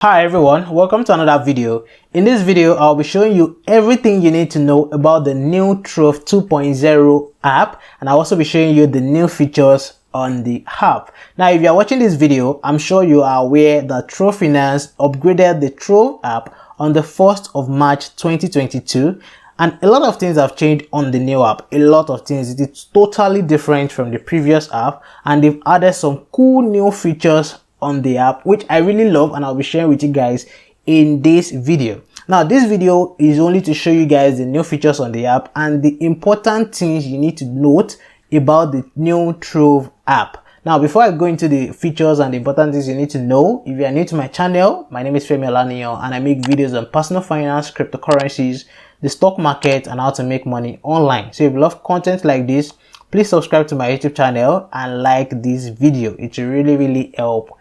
Hi everyone, welcome to another video. In this video, I'll be showing you everything you need to know about the new Trove 2.0 app, and I'll also be showing you the new features on the app. Now, if you're watching this video, I'm sure you are aware that Trove Finance upgraded the Trove app on the 1st of March 2022, and a lot of things have changed on the new app. A lot of things. It's totally different from the previous app, and they've added some cool new features on the app, which I really love, and I'll be sharing with you guys in this video. Now, this video is only to show you guys the new features on the app and the important things you need to note about the new Trove app. Now, before I go into the features and the important things you need to know, if you are new to my channel, my name is Femi Olaniyan, and I make videos on personal finance, cryptocurrencies, the stock market, and how to make money online. So if you love content like this, please subscribe to my YouTube channel and like this video. It will really help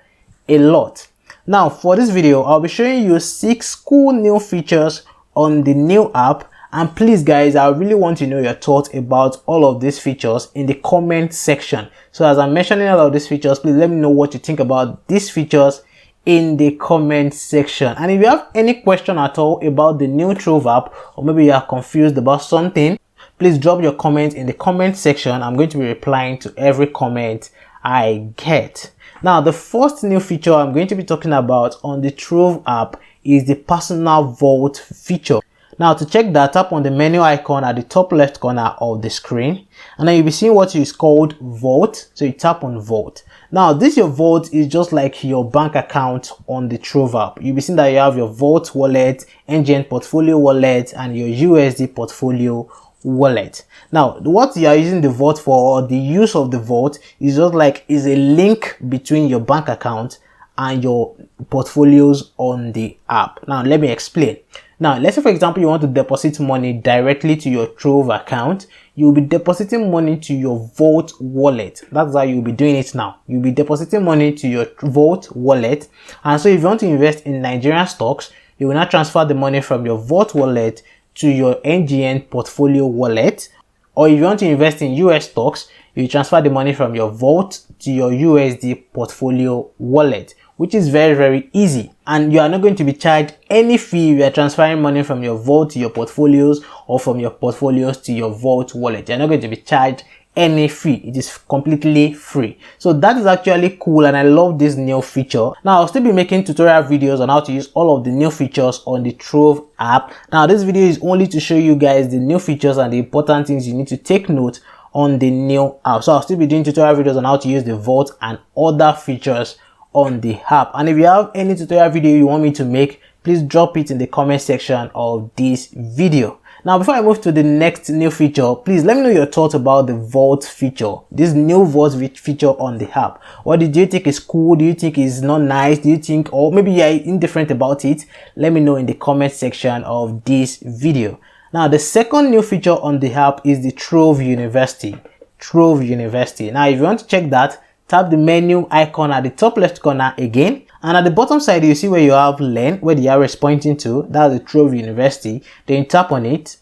a lot. Now, for this video, I'll be showing you 6 cool new features on the new app, and please guys, I really want to know your thoughts about all of these features in the comment section. So as I'm mentioning all of these features, please let me know what you think about these features in the comment section. And if you have any question at all about the new Trove app, or maybe you are confused about something, please drop your comment in the comment section. I'm going to be replying to every comment I get. Now, the first new feature I'm going to be talking about on the Trove app is the personal vault feature. Now, to check that, tap on the menu icon at the top left corner of the screen, and then you'll be seeing what is called vault. So you tap on vault. Now, your vault is just like your bank account on the Trove app. You'll be seeing that you have your vault wallet, NGN portfolio wallet, and your USD portfolio wallet. Now, what you are using the vault for, or the use of the vault, is just like is a link between your bank account and your portfolios on the app. Now, let me explain. Now, let's say for example you want to deposit money directly to your Trove account. You'll be depositing money to your vault wallet. That's how you'll be doing it now. You'll be depositing money to your vault wallet, and so if you want to invest in Nigerian stocks, you will not transfer the money from your vault wallet to your NGN portfolio wallet. Or if you want to invest in US stocks, you transfer the money from your vault to your USD portfolio wallet, which is very easy. And you are not going to be charged any fee if you are transferring money from your vault to your portfolios, or from your portfolios to your vault wallet. You're not going to be charged any fee. It is completely free. So that is actually cool, and I love this new feature. Now, I'll still be making tutorial videos on how to use all of the new features on the Trove app. Now, this video is only to show you guys the new features and the important things you need to take note on the new app. So I'll still be doing tutorial videos on how to use the vault and other features on the app. And if you have any tutorial video you want me to make, please drop it in the comment section of this video. Now, before I move to the next new feature, please let me know your thoughts about the vault feature, this new vault feature on the app. What do you think is cool? Do you think is not nice? Do you think, or maybe you're indifferent about it? Let me know in the comment section of this video. Now, the second new feature on the app is the Trove University. Trove University. Now, if you want to check that, tap the menu icon at the top left corner again, and at the bottom side you see where you have learn, where the arrow is pointing to. That's the Trove University. Then tap on it,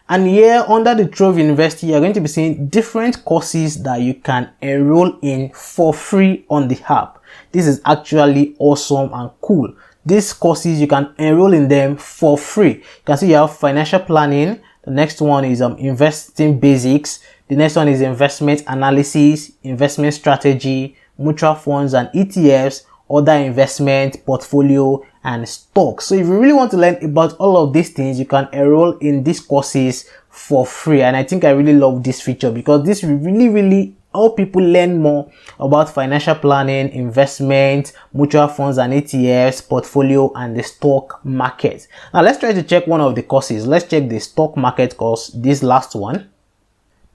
and here under the Trove University you're going to be seeing different courses that you can enroll in for free on the app. This is actually awesome and cool. These courses, you can enroll in them for free. You can see you have financial planning. The next one is investing basics. The next one is investment analysis, investment strategy, mutual funds and ETFs, other investment, portfolio, and stocks. So if you really want to learn about all of these things, you can enroll in these courses for free. And I think I really love this feature, because this will really help people learn more about financial planning, investment, mutual funds and ETFs, portfolio, and the stock market. Now let's try to check one of the courses. Let's check the stock market course, this last one.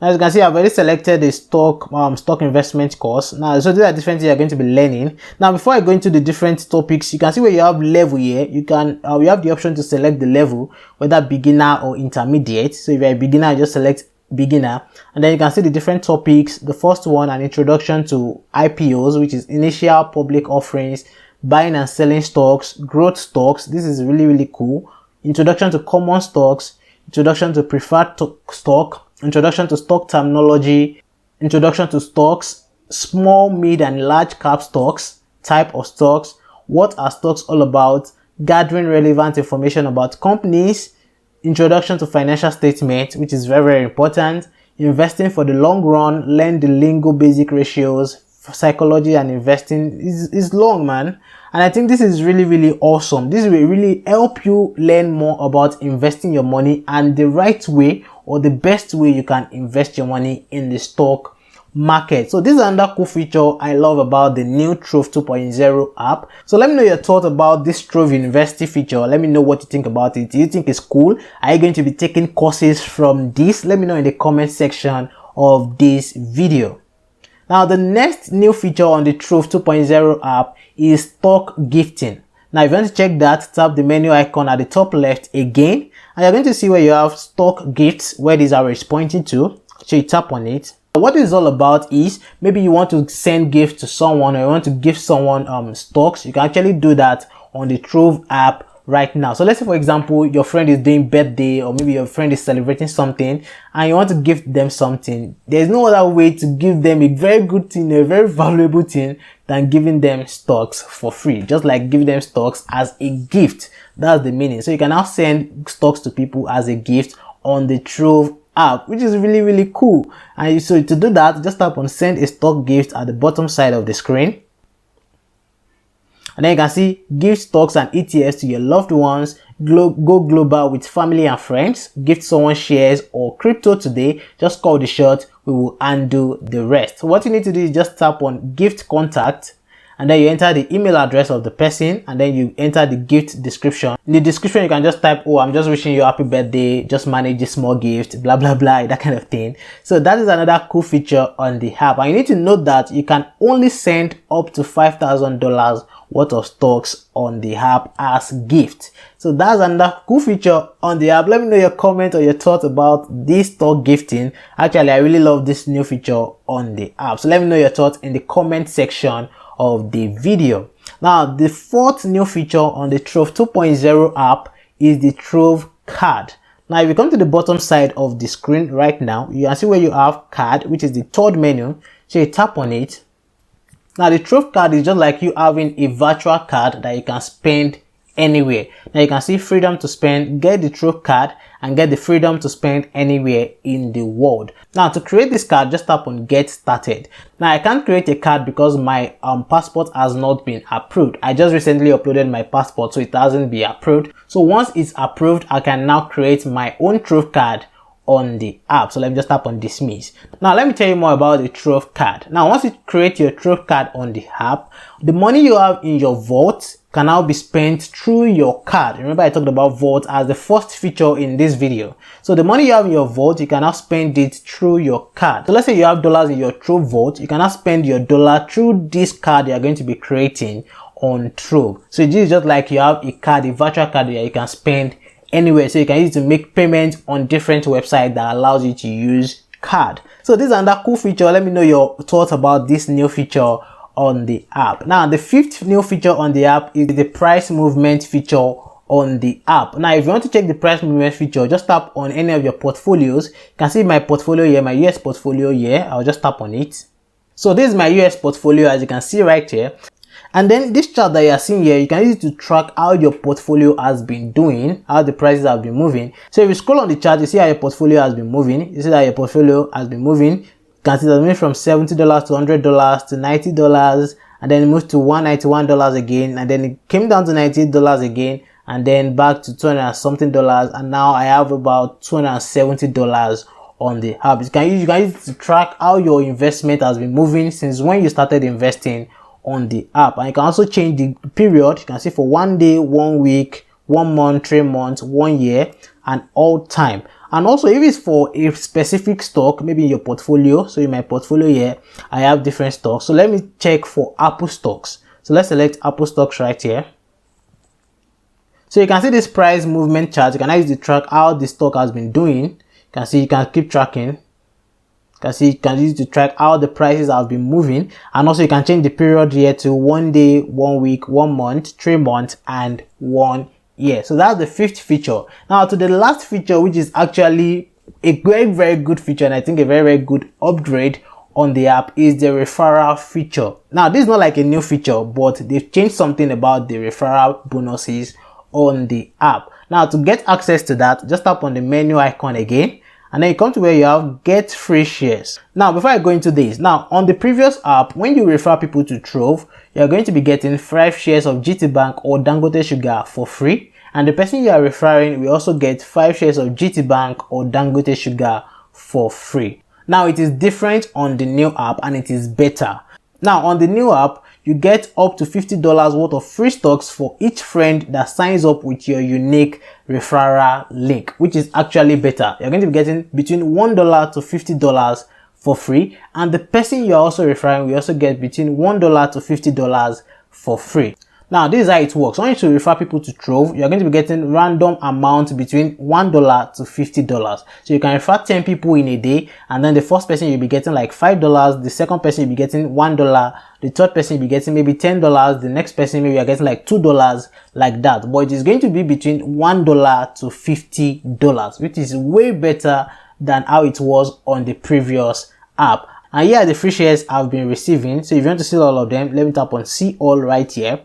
Now, as you can see, I've already selected the stock investment course. Now, so these are different things you're going to be learning. Now, before I go into the different topics, you can see where you have level here. You have the option to select the level, whether beginner or intermediate. So if you're a beginner, just select beginner, and then you can see the different topics. The first one, an introduction to IPOs, which is initial public offerings, buying and selling stocks, growth stocks. This is really cool. Introduction to common stocks, introduction to preferred stock, introduction to stock terminology, introduction to stocks, small, mid, and large cap stocks, type of stocks, what are stocks all about, gathering relevant information about companies, introduction to financial statements, which is very, very important, investing for the long run, learn the lingo, basic ratios, psychology and investing is long, man. And I think this is really, really awesome. This will really help you learn more about investing your money and the right way or the best way you can invest your money in the stock market. So this is another cool feature I love about the new Trove 2.0 app. So let me know your thoughts about this Trove University feature. Let me know what you think about it. Do you think it's cool? Are you going to be taking courses from this? Let me know in the comment section of this video. Now, the next new feature on the Trove 2.0 app is stock gifting. Now, if you want to check that, tap the menu icon at the top left again, and you're going to see where you have stock gifts, where these arrows pointing to. So you tap on it. What this is all about is maybe you want to send gifts to someone or you want to give someone stocks. You can actually do that on the Trove app right now. So let's say, for example, your friend is doing birthday or maybe your friend is celebrating something and you want to gift them something. There's no other way to give them a very good thing, a very valuable thing than giving them stocks for free. Just like giving them stocks as a gift. That's the meaning. So you can now send stocks to people as a gift on the Trove app, which is really, really cool. And so to do that, just tap on send a stock gift at the bottom side of the screen. And then you can see give stocks and ETFs to your loved ones, go global with family and friends, gift someone shares or crypto today, just call the shot, we will undo the rest. So what you need to do is just tap on gift contact, and then you enter the email address of the person, and then you enter the gift description. In the description, you can just type, oh, I'm just wishing you a happy birthday, just manage a small gift, blah, blah, blah, that kind of thing. So that is another cool feature on the app. And you need to note that you can only send up to $5,000 worth of stocks on the app as gift. So that's another cool feature on the app. Let me know your comment or your thoughts about this stock gifting. Actually, I really love this new feature on the app. So let me know your thoughts in the comment section of the video. Now, the fourth new feature on the Trove 2.0 app is the Trove Card. Now, if you come to the bottom side of the screen right now, you can see where you have Card, which is the third menu. So you tap on it. Now, the Trove Card is just like you having a virtual card that you can spend anywhere. Now, you can see freedom to spend, get the Trove Card, and get the freedom to spend anywhere in the world. Now, to create this card, just tap on get started. Now, I can't create a card because my passport has not been approved. I just recently uploaded my passport, so it hasn't been approved. So once it's approved, I can now create my own Trove Card on the app. So let me just tap on dismiss. Now let me tell you more about the Trove Card. Now once you create your Trove Card on the app, the money you have in your vault can now be spent through your card. Remember I talked about vault as the first feature in this video. So the money you have in your vault, you can now spend it through your card. So let's say you have dollars in your Trove vault, you can now spend your dollar through this card you are going to be creating on Trove. So this is just like you have a card, a virtual card where you can spend anywhere. So you can use it to make payments on different websites that allows you to use card. So this is another cool feature. Let me know your thoughts about this new feature on the app. Now the fifth new feature on the app is the price movement feature on the app. Now if you want to check the price movement feature, just tap on any of your portfolios. You can see my portfolio here, my US portfolio here. I'll just tap on it. So this is my US portfolio, as you can see right here. And then this chart that you are seeing here, you can use it to track how your portfolio has been doing, how the prices have been moving. So if you scroll on the chart, you see how your portfolio has been moving. You see that your portfolio has been moving. You can see that it moved from $70 to $100 to $90, and then it moved to $191 again, and then it came down to $98 again, and then back to $200 something, and now I have about $270 on the app. You can use it to track how your investment has been moving since when you started investing on the app. And you can also change the period. You can see for 1 day, 1 week, 1 month, 3 months, 1 year, and all time. And also if it's for a specific stock, maybe in your portfolio. So in my portfolio here, I have different stocks. So let me check for Apple stocks. So let's select Apple stocks right here. So you can see this price movement chart. You can use to track how the stock has been doing. You can see, you can keep tracking. You can use it to track how the prices have been moving, and also you can change the period here to 1 day, 1 week, 1 month, 3 months, and 1 year. So that's the fifth feature. Now to the last feature, which is actually a very, very good feature, and I think a very, very good upgrade on the app is the referral feature. Now, this is not like a new feature, but they've changed something about the referral bonuses on the app. Now, to get access to that, just tap on the menu icon again, and then you come to where you have get free shares. Now, before I go into this, now on the previous app, when you refer people to Trove, you're going to be getting 5 shares of GT Bank or Dangote Sugar for free, and the person you are referring will also get 5 shares of GT Bank or Dangote Sugar for free. Now, it is different on the new app and it is better. Now, on the new app, you get up to $50 worth of free stocks for each friend that signs up with your unique referral link, which is actually better. You're going to be getting between $1 to $50 for free, and the person you're also referring will also get between $1 to $50 for free. Now, this is how it works. Once you refer people to Trove, you're going to be getting random amounts between $1 to $50. So you can refer 10 people in a day, and then the first person you'll be getting like $5, the second person you'll be getting $1, the third person you'll be getting maybe $10, the next person maybe you're getting like $2, like that. But it is going to be between $1 to $50, which is way better than how it was on the previous app. And here are the free shares I've been receiving. So if you want to see all of them, let me tap on see all right here.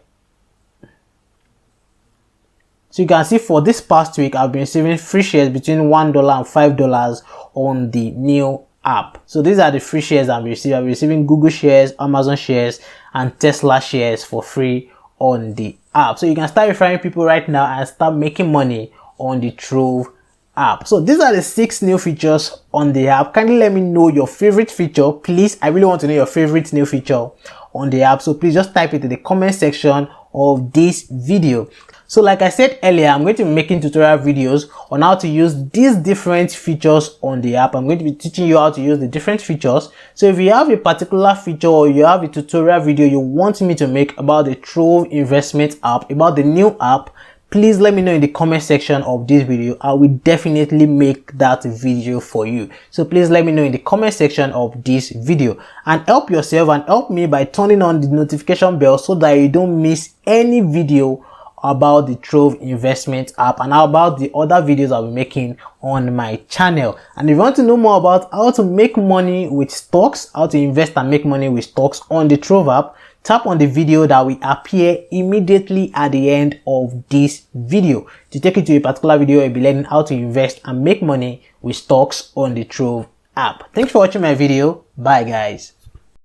So you can see for this past week, I've been receiving free shares between $1 and $5 on the new app. So these are the free shares I'm receiving. I'm receiving Google shares, Amazon shares, and Tesla shares for free on the app. So you can start referring people right now and start making money on the Trove app. So these are the 6 new features on the app. Kindly let me know your favorite feature. Please, I really want to know your favorite new feature on the app. So please just type it in the comment section of this video. So like I said earlier, I'm going to be making tutorial videos on how to use these different features on the app. I'm going to be teaching you how to use the different features. So if you have a particular feature or you have a tutorial video you want me to make about the Trove investment app, about the new app, please let me know in the comment section of this video. I will definitely make that video for you. So please let me know in the comment section of this video, and help yourself and help me by turning on the notification bell so that you don't miss any video about the Trove investment app and about the other videos I'll be making on my channel. And if you want to know more about how to make money with stocks, how to invest and make money with stocks on the Trove app, tap on the video that will appear immediately at the end of this video to take you to a particular video. You'll be learning how to invest and make money with stocks on the Trove app. Thanks for watching my video. Bye guys.